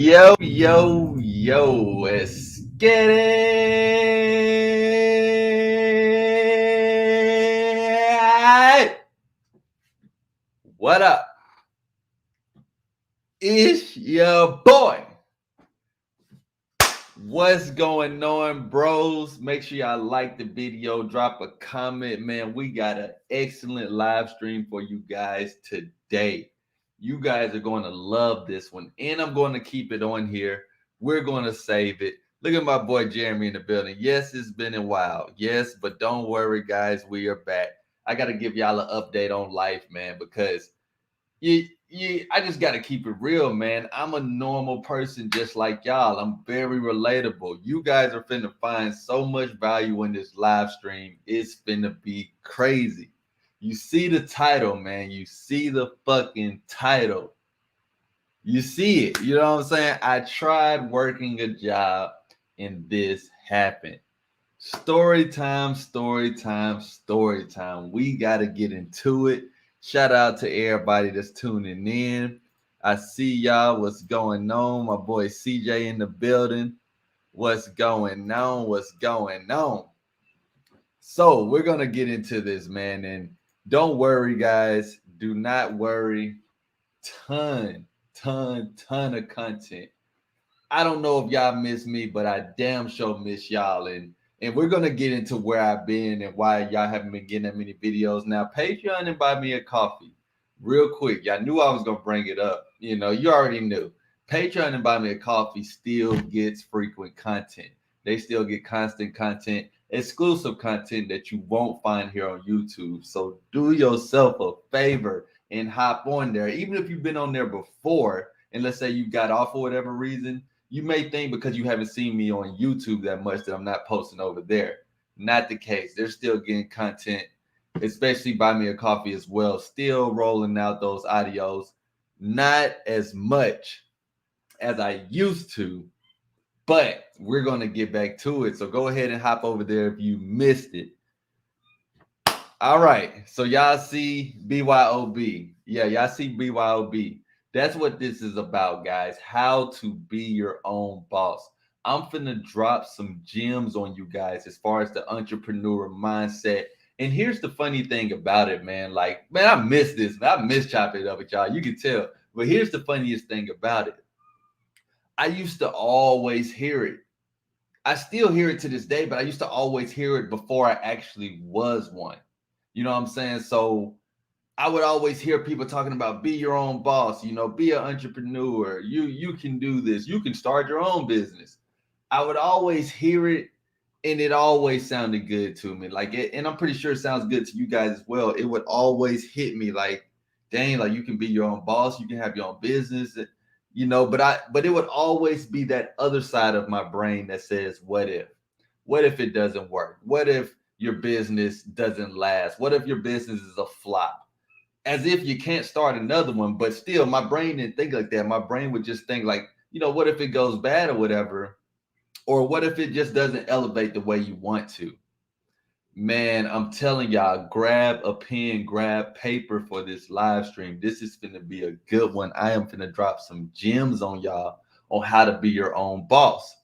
Yo, let's get it. What up? It's your boy. What's going on, bros? Make sure y'all like the video, drop a comment, man. We got an excellent live stream for you guys today. You guys are going to love this one, and I'm going to keep it on here. We're going to save it. Look at my boy Jeremy in the building. Yes, it's been a while. Yes, but don't worry, guys. We are back. I got to give y'all an update on life, man, because I just got to keep it real, man. I'm a normal person just like y'all. I'm very relatable. You guys are finna find so much value in this live stream. It's finna be crazy. You see the title, man. You see the fucking title. You see it. You know what I'm saying? I tried working a job and this happened. Story time. We got to get into it. Shout out to everybody that's tuning in. I see y'all. What's going on? My boy CJ in the building. What's going on? So we're going to get into this, man. And don't worry, guys. Do not worry. Ton of content. I don't know if y'all miss me, but I damn sure miss y'all. And we're gonna get into where I've been and why y'all haven't been getting that many videos. Now, Patreon and buy me a coffee. Real quick. Y'all knew I was gonna bring it up. You know, you already knew. Patreon and buy me a coffee still gets frequent content. They still get constant content, exclusive content that you won't find here on YouTube. So do yourself a favor and hop on there. Even if you've been on there before, and let's say you got off for whatever reason, you may think because you haven't seen me on YouTube that much that I'm not posting over there. Not the case. They're still getting content, especially buy me a coffee as well. Still rolling out those audios. Not as much as I used to, but we're going to get back to it. So go ahead and hop over there if you missed it. All right. So y'all see BYOB. Yeah, y'all see BYOB. That's what this is about, guys. How to be your own boss. I'm finna drop some gems on you guys as far as the entrepreneur mindset. And here's the funny thing about it, man. Like, man, I miss this. I miss chopping it up with y'all. You can tell. But here's the funniest thing about it. I used to always hear it. I still hear it to this day, but I used to always hear it before I actually was one. You know what I'm saying? So I would always hear people talking about be your own boss, you know, be an entrepreneur. You can do this. You can start your own business. I would always hear it, and it always sounded good to me. Like it, and I'm pretty sure it sounds good to you guys as well. It would always hit me like, dang, like you can be your own boss, you can have your own business, you know, but it would always be that other side of my brain that says, what if? What if it doesn't work? What if your business doesn't last? What if your business is a flop? As if you can't start another one, but still my brain didn't think like that. My brain would just think like, you know, what if it goes bad or whatever? Or what if it just doesn't elevate the way you want to? Man, I'm telling y'all, grab a pen, grab paper for this live stream. This is going to be a good one. I am going to drop some gems on y'all on how to be your own boss.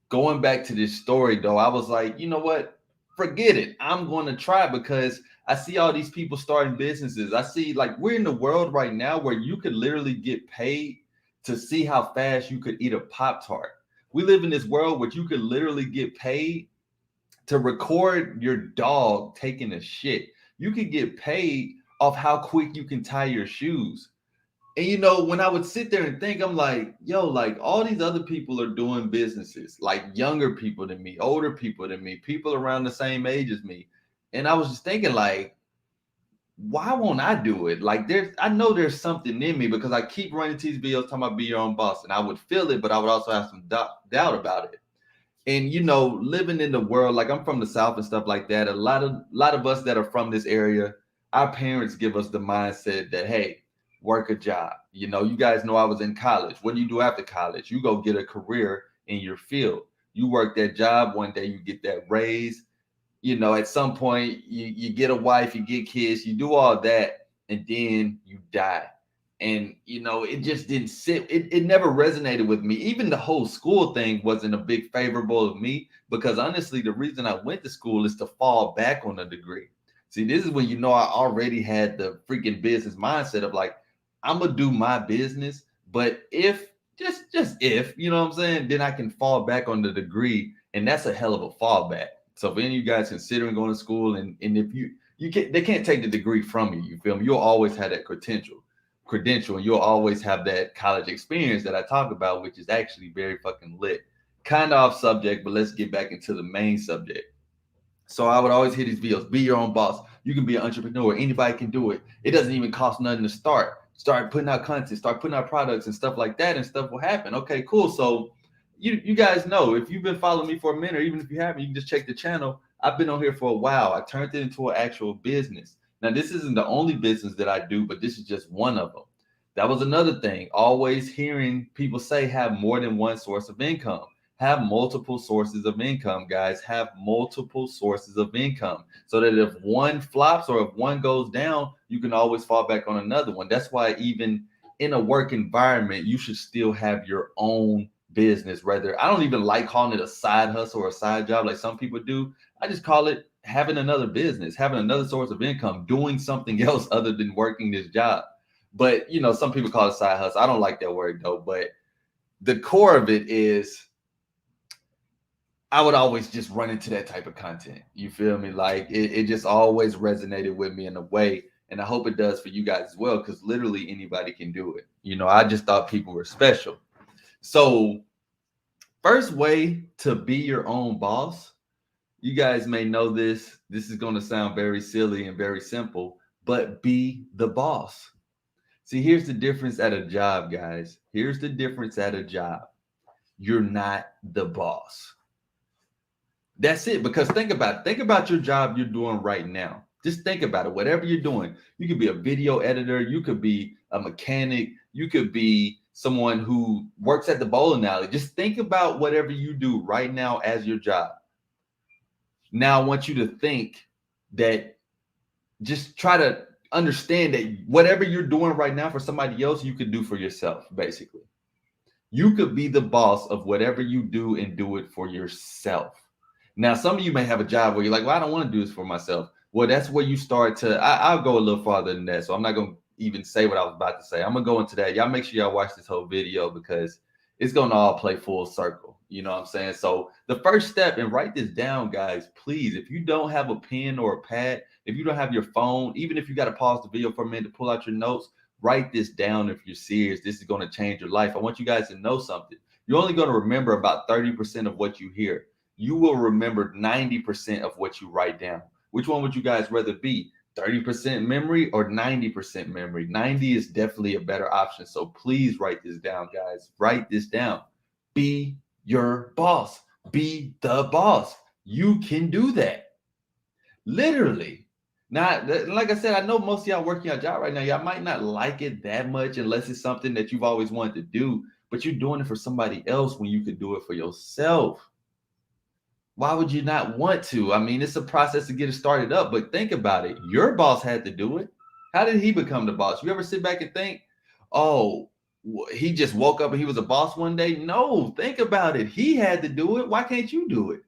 Going back to this story though, I was like, you know what? Forget it. I'm going to try because I see all these people starting businesses. I see like we're in the world right now where you could literally get paid to see how fast you could eat a Pop-Tart. We live in this world where you could literally get paid to record your dog taking a shit. You could get paid off how quick you can tie your shoes. And you know, when I would sit there and think, I'm like, yo, like all these other people are doing businesses, like younger people than me, older people than me, people around the same age as me. And I was just thinking, like, why won't I do it? Like, I know there's something in me because I keep running these videos talking about be your own boss, and I would feel it, but I would also have some doubt about it. And you know, living in the world, like I'm from the South and stuff like that. A lot of us that are from this area, our parents give us the mindset that, hey, work a job. You know, you guys know I was in college. What do you do after college? You go get a career in your field. You work that job, one day you get that raise. You know, at some point you get a wife, you get kids, you do all that, and then you die. And, you know, it just didn't sit. It never resonated with me. Even the whole school thing wasn't a big favorable of me, because honestly, the reason I went to school is to fall back on a degree. See, this is when, you know, I already had the freaking business mindset of like, I'm going to do my business. But if, just if, you know what I'm saying, then I can fall back on the degree. And that's a hell of a fallback. So if any of you guys considering going to school, and if you can't, they can't take the degree from you, you feel me? You'll always have that credential, and you'll always have that college experience that I talk about, which is actually very fucking lit. Kind of off subject, but let's get back into the main subject. So I would always hear these videos: be your own boss. You can be an entrepreneur. Anybody can do it. It doesn't even cost nothing to start. Start putting out content, start putting out products and stuff like that, and stuff will happen. Okay, cool. So you guys know, if you've been following me for a minute, or even if you haven't, you can just check the channel. I've been on here for a while. I turned it into an actual business. Now, this isn't the only business that I do, but this is just one of them. That was another thing. Always hearing people say have more than one source of income. Have multiple sources of income, guys. Have multiple sources of income, so that if one flops or if one goes down, you can always fall back on another one. That's why even in a work environment, you should still have your own business. Rather, I don't even like calling it a side hustle or a side job like some people do. I just call it having another business, having another source of income, doing something else other than working this job. But, you know, some people call it side hustle. I don't like that word though. But the core of it is, I would always just run into that type of content. You feel me? Like it just always resonated with me in a way. And I hope it does for you guys as well, because literally anybody can do it. You know, I just thought people were special. So first way to be your own boss, you guys may know this. This is going to sound very silly and very simple, but be the boss. See, here's the difference at a job, guys. Here's the difference at a job. You're not the boss. That's it. Because think about it. Think about your job you're doing right now. Just think about it. Whatever you're doing, you could be a video editor, you could be a mechanic, you could be someone who works at the bowling alley. Just think about whatever you do right now as your job. Now I want you to think that, just try to understand that whatever you're doing right now for somebody else, you could do for yourself, basically. You could be the boss of whatever you do and do it for yourself. Now, some of you may have a job where you're like, well, I don't want to do this for myself. Well, that's where you start to, I'll go a little farther than that. So I'm not going to even say what I was about to say. I'm going to go into that. Y'all make sure y'all watch this whole video, because it's going to all play full circle. You know what I'm saying? So the first step, and write this down, guys, please. If you don't have a pen or a pad, if you don't have your phone, even if you got to pause the video for a minute to pull out your notes, write this down if you're serious. This is going to change your life. I want you guys to know something. You're only going to remember about 30% of what you hear. You will remember 90% of what you write down. Which one would you guys rather be? 30% memory or 90% memory? 90 is definitely a better option. So please write this down, guys. Write this down. Be your boss. Be the boss. You can do that. Literally. Now, like I said, I know most of y'all working your job right now. Y'all might not like it that much unless it's something that you've always wanted to do, but you're doing it for somebody else when you could do it for yourself. Why would you not want to? I mean, it's a process to get it started up, but think about it. Your boss had to do it. How did he become the boss? You ever sit back and think, oh, he just woke up and he was a boss one day? No, think about it. He had to do it. Why can't you do it?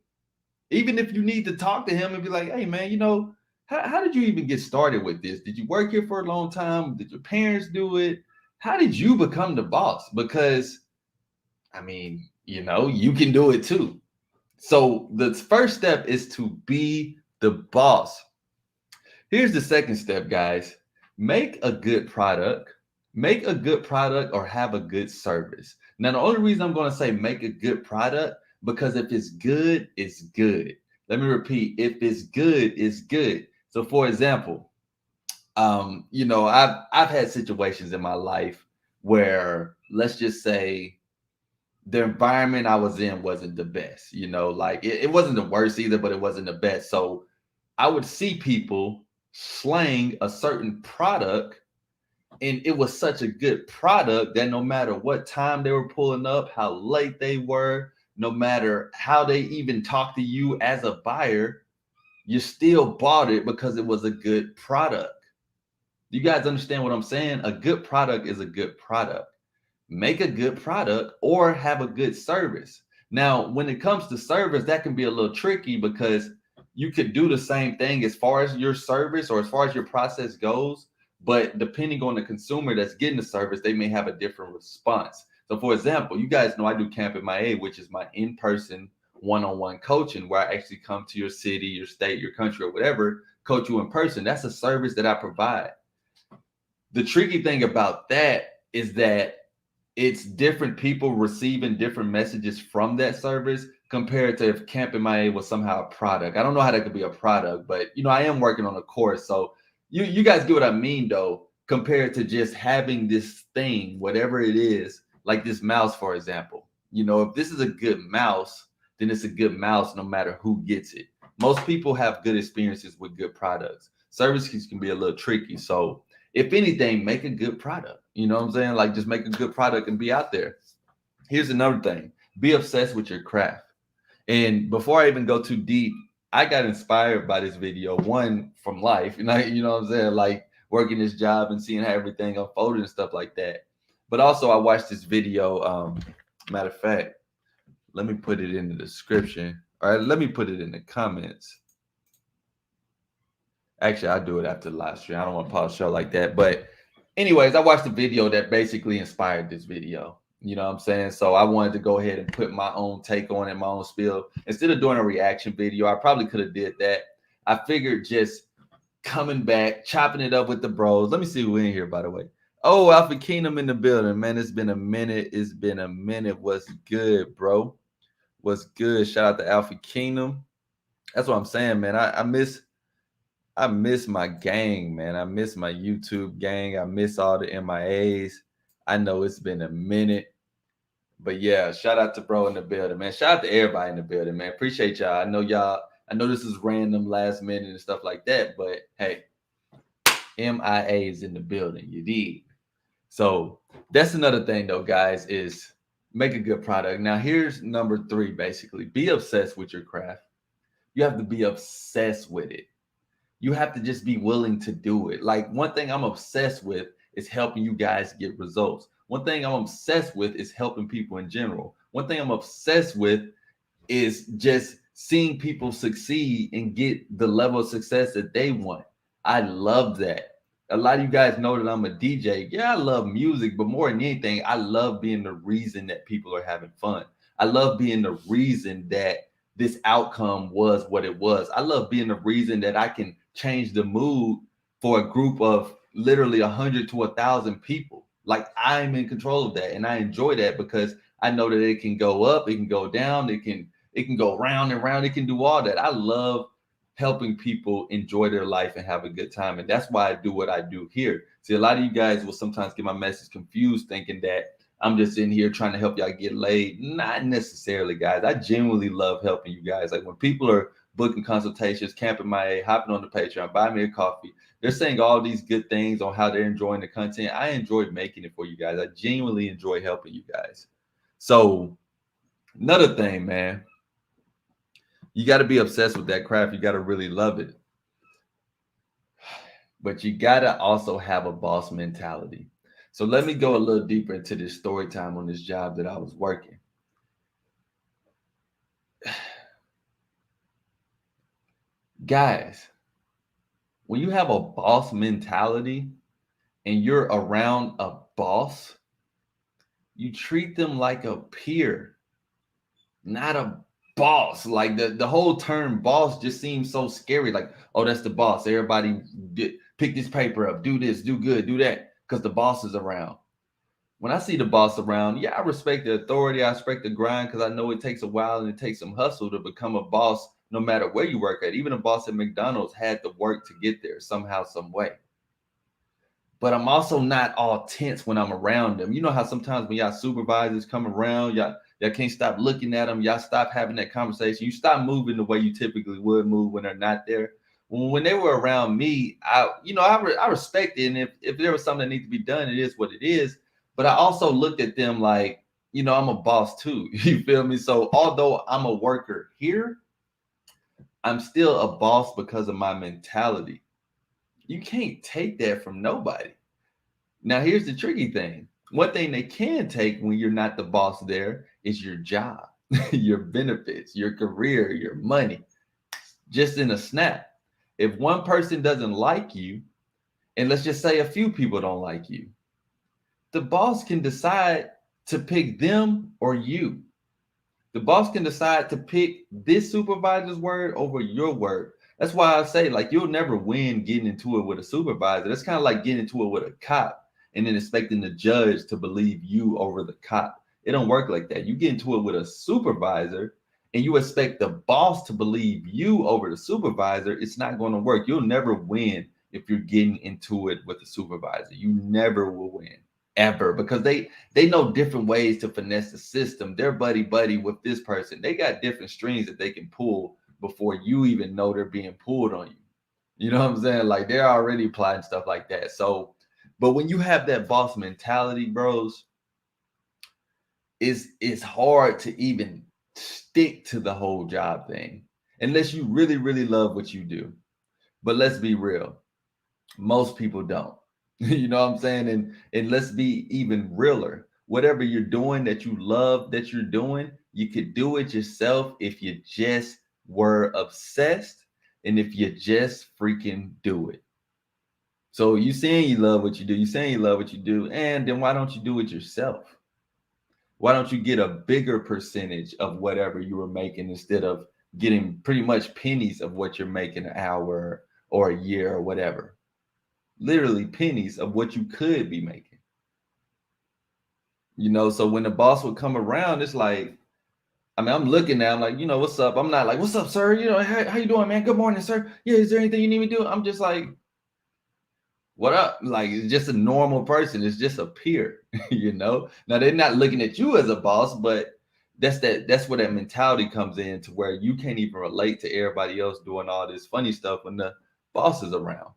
Even if you need to talk to him and be like, hey, man, you know, how did you even get started with this? Did you work here for a long time? Did your parents do it? How did you become the boss? Because, I mean, you know, you can do it too. So the first step is to be the boss. Here's the second step, guys. Make a good product. Make a good product or have a good service. Now, the only reason I'm going to say make a good product, because if it's good, it's good. Let me repeat. If it's good, it's good. So for example, you know, I've had situations in my life where, let's just say, the environment I was in wasn't the best, you know, like it wasn't the worst either, but it wasn't the best. So I would see people slang a certain product, and it was such a good product that no matter what time they were pulling up, how late they were, no matter how they even talked to you as a buyer, you still bought it because it was a good product. You guys understand what I'm saying? A good product is a good product. Make a good product or have a good service. Now, when it comes to service, that can be a little tricky because you could do the same thing as far as your service or as far as your process goes, but depending on the consumer that's getting the service, they may have a different response. So, for example, you guys know I do Camp in My A, which is my in-person one-on-one coaching where I actually come to your city, your state, your country, or whatever, coach you in person. That's a service that I provide. The tricky thing about that is that it's different people receiving different messages from that service compared to if Camp in My A was somehow a product. I don't know how that could be a product, but I am working on a course. So you guys get what I mean though, compared to just having this thing, whatever it is, like this mouse, for example. If this is a good mouse, then it's a good mouse no matter who gets it. Most people have good experiences with good products. Services can be a little tricky. So if anything, make a good product. You know what I'm saying? Like just make a good product and be out there. Here's another thing. Be obsessed with your craft. And before I even go too deep, I got inspired by this video, one from life, and you know what I'm saying? Like working this job and seeing how everything unfolded and stuff like that. But also I watched this video. Matter of fact, let me put it in the description. All right, let me put it in the comments. Actually, I'll do it after the live stream. I don't want to pause the show like that. But anyways, I watched a video that basically inspired this video. You know what I'm saying? So I wanted to go ahead and put my own take on it, my own spill. Instead of doing a reaction video, I probably could have did that. I figured just coming back, chopping it up with the bros. Let me see who in here, by the way. Oh, Alpha Kingdom in the building, man. It's been a minute. It's been a minute. What's good, bro? What's good? Shout out to Alpha Kingdom. That's what I'm saying, man. I miss my gang, man. I miss my YouTube gang. I miss all the MIAs. I know it's been a minute. But yeah, shout out to bro in the building, man. Shout out to everybody in the building, man. Appreciate y'all. I know this is random last minute and stuff like that, but hey, MIA is in the building, you dig? So that's another thing though, guys, is make a good product. Now here's number 3, basically. Be obsessed with your craft. You have to be obsessed with it. You have to just be willing to do it. Like one thing I'm obsessed with is helping you guys get results. One thing I'm obsessed with is helping people in general. One thing I'm obsessed with is just seeing people succeed and get the level of success that they want. I love that. A lot of you guys know that I'm a DJ. Yeah, I love music, but more than anything, I love being the reason that people are having fun. I love being the reason that this outcome was what it was. I love being the reason that I can change the mood for a group of literally 100 to 1,000 people. Like I'm in control of that, and I enjoy that because I know that it can go up, it can go down, it can go round and round, it can do all that. I love helping people enjoy their life and have a good time, and that's why I do what I do here. See, a lot of you guys will sometimes get my message confused, thinking that I'm just in here trying to help y'all get laid. Not necessarily, guys. I genuinely love helping you guys. Like when people are booking consultations, Camp in My A, hopping on the Patreon, buy me a coffee, they're saying all these good things on how they're enjoying the content. I enjoy making it for you guys. I genuinely enjoy helping you guys. So another thing, man, you got to be obsessed with that craft. You got to really love it. But you got to also have a boss mentality. So let me go a little deeper into this story time on this job that I was working. Guys, when you have a boss mentality and you're around a boss, you treat them like a peer, not a boss. Like the whole term boss just seems so scary. Like, oh, that's the boss. Everybody pick this paper up, do this, do good, do that, because the boss is around. When I see the boss around, yeah, I respect the authority. I respect the grind because I know it takes a while and it takes some hustle to become a boss no matter where you work at. Even a boss at McDonald's had to work to get there somehow, some way. But I'm also not all tense when I'm around them. You know how sometimes when y'all supervisors come around, y'all can't stop looking at them. Y'all stop having that conversation. You stop moving the way you typically would move when they're not there. When they were around me, I respect it. And if there was something that needs to be done, it is what it is. But I also looked at them like, I'm a boss too. You feel me? So although I'm a worker here, I'm still a boss because of my mentality. You can't take that from nobody. Now, here's the tricky thing. One thing they can take when you're not the boss there is your job, your benefits, your career, your money, just in a snap. If one person doesn't like you, and let's just say a few people don't like you, the boss can decide to pick them or you. The boss can decide to pick this supervisor's word over your word. That's why I say, like, you'll never win getting into it with a supervisor. That's kind of like getting into it with a cop and then expecting the judge to believe you over the cop. It don't work like that. You get into it with a supervisor and you expect the boss to believe you over the supervisor. It's not going to work. You'll never win if you're getting into it with the supervisor. You never will win, ever, because they know different ways to finesse the system. They're buddy with this person. They got different strings that they can pull before you even know they're being pulled on you. You know what I'm saying? Like, they're already plotting stuff like that. So, but when you have that boss mentality, bros, it's hard to even stick to the whole job thing unless you really, really love what you do. But let's be real, most people don't. You know what I'm saying? And let's be even realer. Whatever you're doing that you love that you're doing, you could do it yourself if you just were obsessed and if you just freaking do it. So you saying you love what you do, you saying you love what you do, and then why don't you do it yourself? Why don't you get a bigger percentage of whatever you were making instead of getting pretty much pennies of what you're making an hour or a year or whatever? Literally pennies of what you could be making. You know, so when the boss would come around, it's like, I mean, I'm looking at him like, you know, what's up? I'm not like, what's up, sir? You know, how you doing, man? Good morning, sir. Yeah, is there anything you need me to do? I'm just like, what up? Like, it's just a normal person. It's just a peer, you know? Now, they're not looking at you as a boss, but that's where that mentality comes in, to where you can't even relate to everybody else doing all this funny stuff when the boss is around.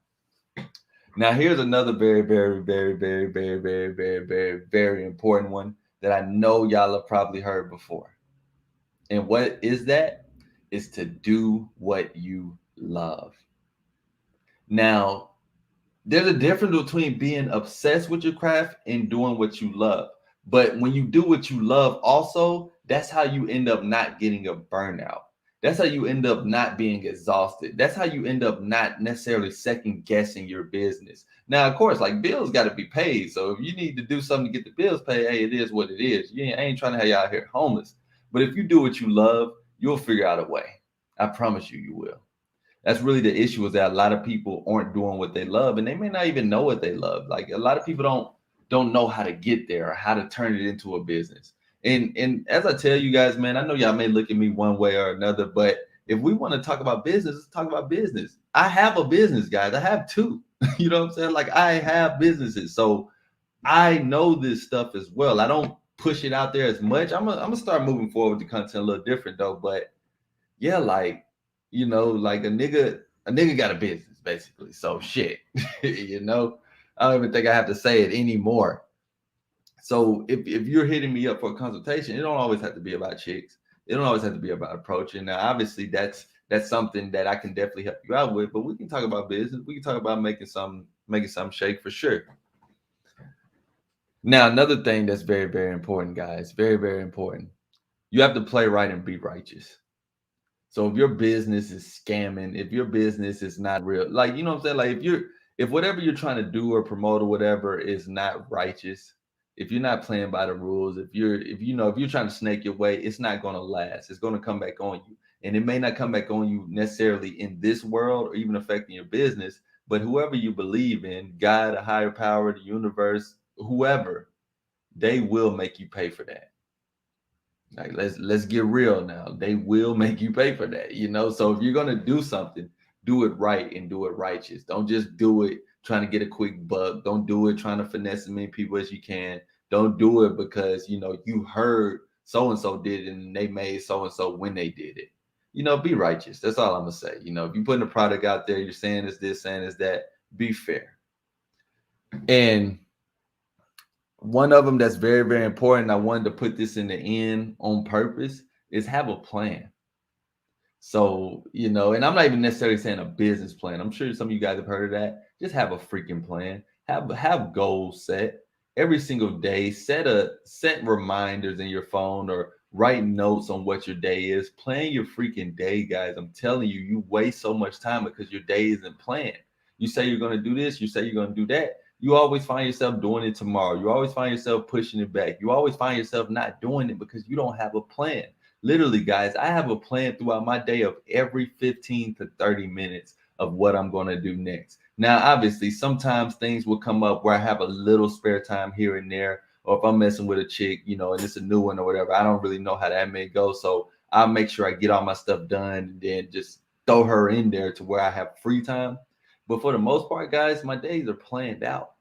Now, here's another very, very, very, very, very, very, very, very, very important one that I know y'all have probably heard before. And what is that? Is to do what you love. Now, there's a difference between being obsessed with your craft and doing what you love. But when you do what you love, also, that's how you end up not getting a burnout. That's how you end up not being exhausted. That's how you end up not necessarily second guessing your business. Now, of course, like, bills got to be paid. So if you need to do something to get the bills paid, hey, it is what it is. I ain't trying to have you out here homeless. But if you do what you love, you'll figure out a way. I promise you, you will. That's really the issue, is that a lot of people aren't doing what they love, and they may not even know what they love. Like, a lot of people don't know how to get there or how to turn it into a business. And as I tell you guys, man, I know y'all may look at me one way or another, but if we want to talk about business, let's talk about business. I have a business, guys. I have two. You know what I'm saying? Like, I have businesses, so I know this stuff as well. I don't push it out there as much. I'm gonna start moving forward with the content a little different though, but yeah, like, you know, like a nigga got a business basically. So shit, you know, I don't even think I have to say it anymore. So if you're hitting me up for a consultation, it don't always have to be about chicks. It don't always have to be about approaching. Now, obviously, that's something that I can definitely help you out with. But we can talk about business. We can talk about making some shake for sure. Now, another thing that's very, very important, guys, very, very important. You have to play right and be righteous. So if your business is scamming, if your business is not real, like, you know what I'm saying? Like, if whatever you're trying to do or promote or whatever is not righteous, if you're not playing by the rules, if you're trying to snake your way, it's not going to last. It's going to come back on you. And it may not come back on you necessarily in this world or even affecting your business, but whoever you believe in, God, a higher power, the universe, whoever, they will make you pay for that. Like, let's get real now. They will make you pay for that, you know. So if you're gonna do something, do it right and do it righteous. Don't just do it trying to get a quick buck. Don't do it trying to finesse as many people as you can. Don't do it because you heard so and so did it and they made so and so when they did it. Be righteous. That's all I'm gonna say. If you're putting a product out there, you're saying it's this, saying it's that. Be fair. And one of them that's very, very important, I wanted to put this in the end on purpose, is have a plan. So, you know, and I'm not even necessarily saying a business plan. I'm sure some of you guys have heard of that. Just have a freaking plan. Have goals set every single day. Set reminders in your phone or write notes on what your day is. Plan your freaking day, guys. I'm telling you, you waste so much time because your day isn't planned. You say you're going to do this, you say you're going to do that. You always find yourself doing it tomorrow. You always find yourself pushing it back. You always find yourself not doing it because you don't have a plan. Literally, guys, I have a plan throughout my day of every 15 to 30 minutes of what I'm going to do next. Now, obviously, sometimes things will come up where I have a little spare time here and there, or if I'm messing with a chick, you know, and it's a new one or whatever, I don't really know how that may go. So I'll make sure I get all my stuff done and then just throw her in there to where I have free time. But for the most part, guys, my days are planned out.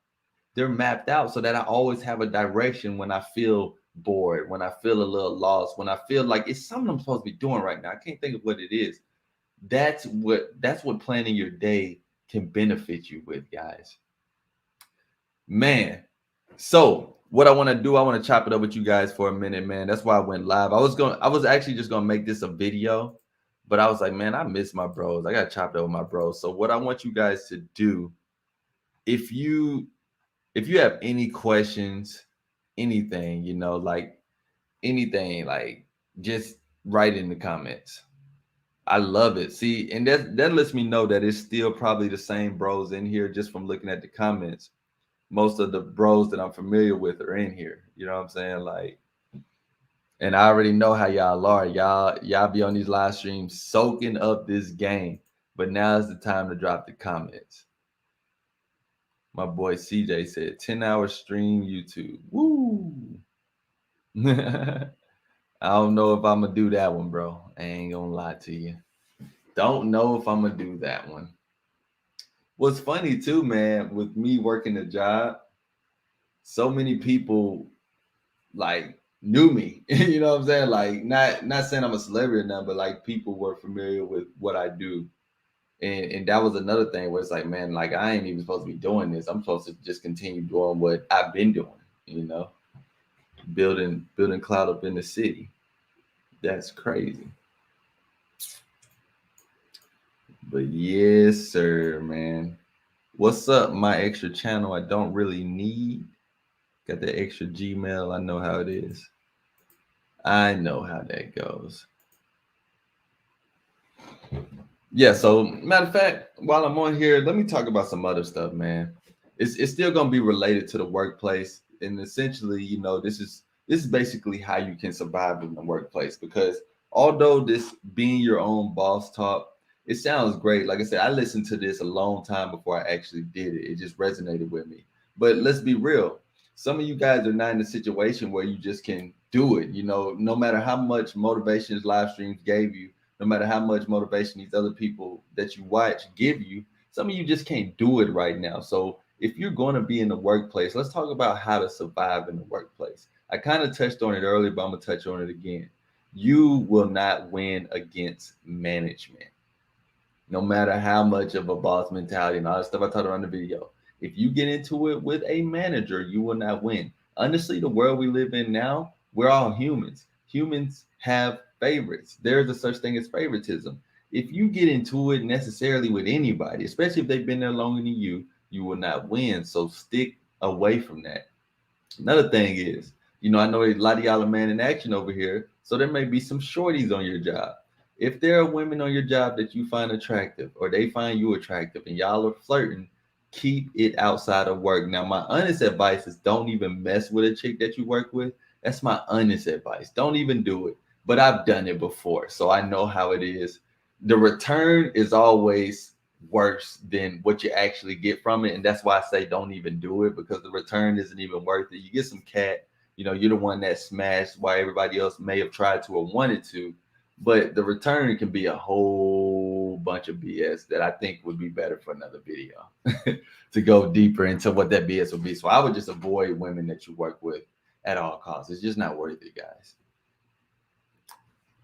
They're mapped out so that I always have a direction when I feel bored, when I feel a little lost, when I feel like it's something I'm supposed to be doing right now. I can't think of what it is. That's what planning your day can benefit you with, guys. Man. So what I want to do, I want to chop it up with you guys for a minute, man. That's why I went live. I was actually just gonna make this a video, but I was like, man, I miss my bros. I gotta chop it up with my bros. So what I want you guys to do, if you have any questions, anything, you know, like anything, like just write in the comments. I love it. See, and that lets me know that it's still probably the same bros in here just from looking at the comments. Most of the bros that I'm familiar with are in here. You know what I'm saying? Like, and I already know how y'all are. Y'all be on these live streams soaking up this game. But now is the time to drop the comments. My boy CJ said 10-hour stream YouTube. Woo! I don't know if I'm gonna do that one, bro. I ain't gonna lie to you. Don't know if I'm gonna do that one. What's funny too, man, with me working a job, so many people like knew me. You know what I'm saying? Like not saying I'm a celebrity now, but like people were familiar with what I do. And that was another thing where it's like, man, like I ain't even supposed to be doing this. I'm supposed to just continue doing what I've been doing, you know, building cloud up in the city. That's crazy. But yes, sir, man. What's up, my extra channel I don't really need? Got the extra Gmail. I know how it is. I know how that goes. Yeah, so matter of fact, while I'm on here, let me talk about some other stuff, man. It's still gonna be related to the workplace. And essentially, you know, this is basically how you can survive in the workplace because although this being your own boss talk, it sounds great. Like I said, I listened to this a long time before I actually did it. It just resonated with me. But let's be real. Some of you guys are not in a situation where you just can do it. You know, no matter how much motivation live streams gave you, no matter how much motivation these other people that you watch give you, some of you just can't do it right now. So if you're going to be in the workplace, let's talk about how to survive in the workplace. I kind of touched on it earlier, but I'm going to touch on it again. You will not win against management. No matter how much of a boss mentality and all that stuff I talked about in the video. If you get into it with a manager, you will not win. Honestly, the world we live in now, we're all humans. Humans have favorites. There's a such thing as favoritism. If you get into it necessarily with anybody, especially if they've been there longer than you will not win. So stick away from that. Another thing is, you know, I know a lot of y'all are man in action over here, so there may be some shorties on your job. If there are women on your job that you find attractive or they find you attractive and y'all are flirting, keep it outside of work. Now, my honest advice is don't even mess with a chick that you work with. That's my honest advice. Don't even do it. But I've done it before, so I know how it is. The return is always worse than what you actually get from it. And that's why I say don't even do it because the return isn't even worth it. You get some cat, you know, you're the one that smashed while everybody else may have tried to or wanted to. But the return can be a whole bunch of BS that I think would be better for another video to go deeper into what that BS would be. So I would just avoid women that you work with at all costs. It's just not worth it, guys.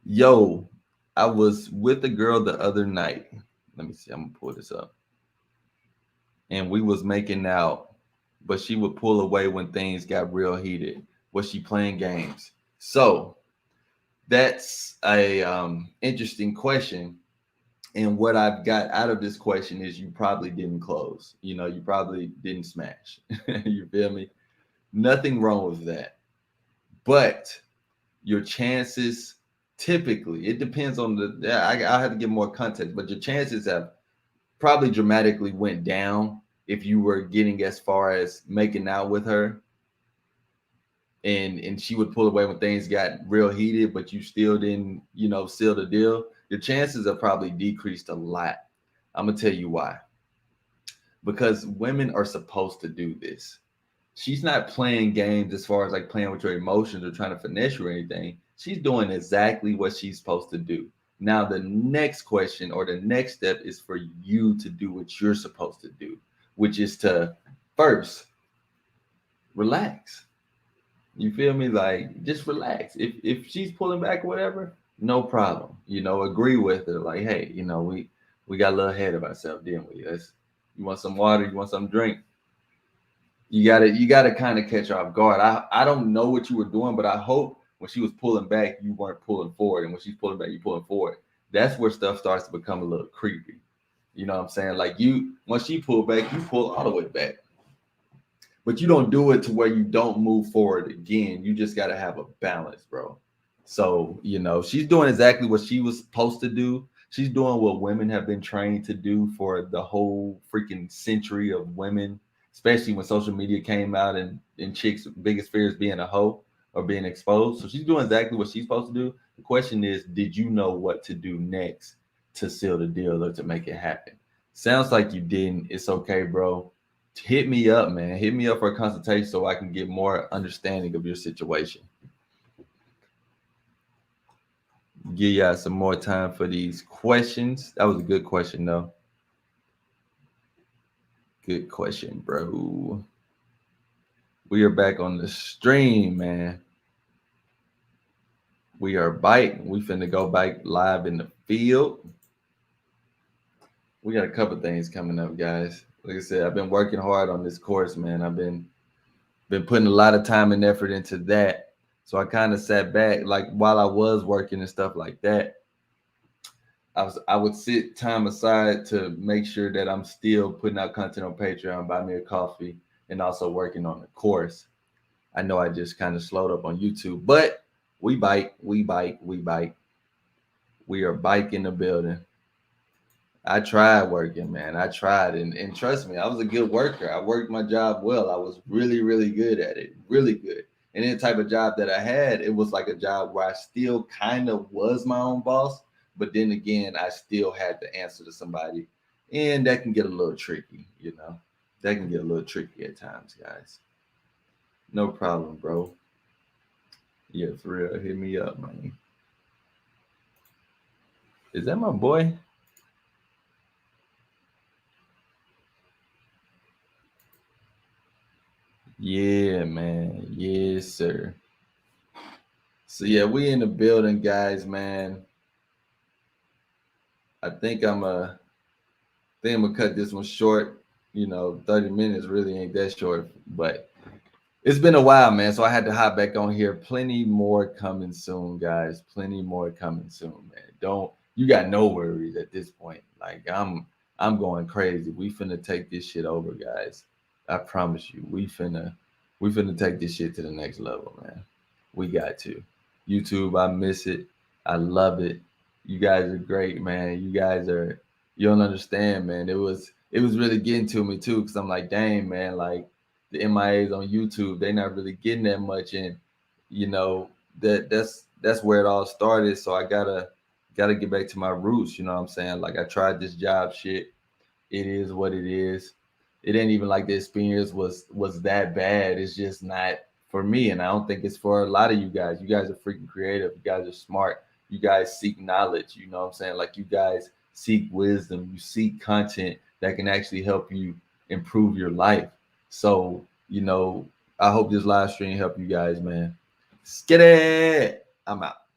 Yo, I was with a girl the other night. Let me see. I'm gonna pull this up. And we was making out, but she would pull away when things got real heated. Was she playing games? So That's a interesting question. And what I've got out of this question is you probably didn't close. You probably didn't smash. You feel me? Nothing wrong with that. But your chances, typically, it depends on I have to give more context, but your chances have probably dramatically went down if you were getting as far as making out with her, and she would pull away when things got real heated, but you still didn't, seal the deal. Your chances have probably decreased a lot. I'm gonna tell you why. Because women are supposed to do this. She's not playing games as far as like playing with your emotions or trying to finesse you or anything. She's doing exactly what she's supposed to do. Now, the next question or the next step is for you to do what you're supposed to do, which is to first relax. You feel me? Like, just relax. If she's pulling back or whatever, no problem. Agree with her. Like, hey, we got a little ahead of ourselves, didn't we? You want some water? You want some drink? You gotta kind of catch her off guard. I don't know what you were doing, but I hope when she was pulling back, you weren't pulling forward, and when she's pulling back, you pulling forward. That's where stuff starts to become a little creepy. You know what I'm saying? Like, once she pulled back, you pull all the way back. But you don't do it to where you don't move forward again. You just gotta have a balance, bro. So, she's doing exactly what she was supposed to do. She's doing what women have been trained to do for the whole freaking century of women, especially when social media came out and chicks' biggest fear is being a hoe or being exposed. So she's doing exactly what she's supposed to do. The question is, did you know what to do next to seal the deal or to make it happen? Sounds like you didn't. It's okay, bro. Hit me up, man. Hit me up for a consultation so I can get more understanding of your situation. Give y'all some more time for these questions. That was a good question, though. Good question, bro. We are back on the stream, man. We are biting. We finna go back live in the field. We got a couple things coming up, guys. Like I said, I've been working hard on this course, man. I've been putting a lot of time and effort into that. So I kind of sat back, like while I was working and stuff like that. I would sit time aside to make sure that I'm still putting out content on Patreon, buy me a coffee, and also working on the course. I know I just kind of slowed up on YouTube, but we bite. We are biking the building. I tried working, man. I tried, and trust me, I was a good worker. I worked my job well. I was really, really good at it, really good. And then the type of job that I had, it was like a job where I still kind of was my own boss, but then again, I still had to answer to somebody, and that can get a little tricky, That can get a little tricky at times, guys. No problem, bro. Yeah, for real. Hit me up, man. Is that my boy? Yeah, man. Yes, sir. So yeah, we in the building, guys, man. I think I'm gonna cut this one short. 30 minutes really ain't that short, but it's been a while, man. So I had to hop back on here. Plenty more coming soon, guys. Plenty more coming soon, man. You got no worries at this point. Like I'm going crazy. We finna take this shit over, guys. I promise you. We finna take this shit to the next level, man. We got to. YouTube, I miss it. I love it. You guys are great, man. You don't understand, man. It was really getting to me too, because I'm like, dang, man, like the MIAs on YouTube, they're not really getting that much, and that's where it all started. So I gotta get back to my roots. You know what I'm saying? Like, I tried this job shit. It is what it is. It ain't even like the experience was that bad. It's just not for me, and I don't think it's for a lot of you guys. You guys are freaking creative. You guys are smart. You guys seek knowledge. You know what I'm saying? Like, you guys seek wisdom. You seek content that can actually help you improve your life. So, I hope this live stream helped you guys, man. Skid it. I'm out.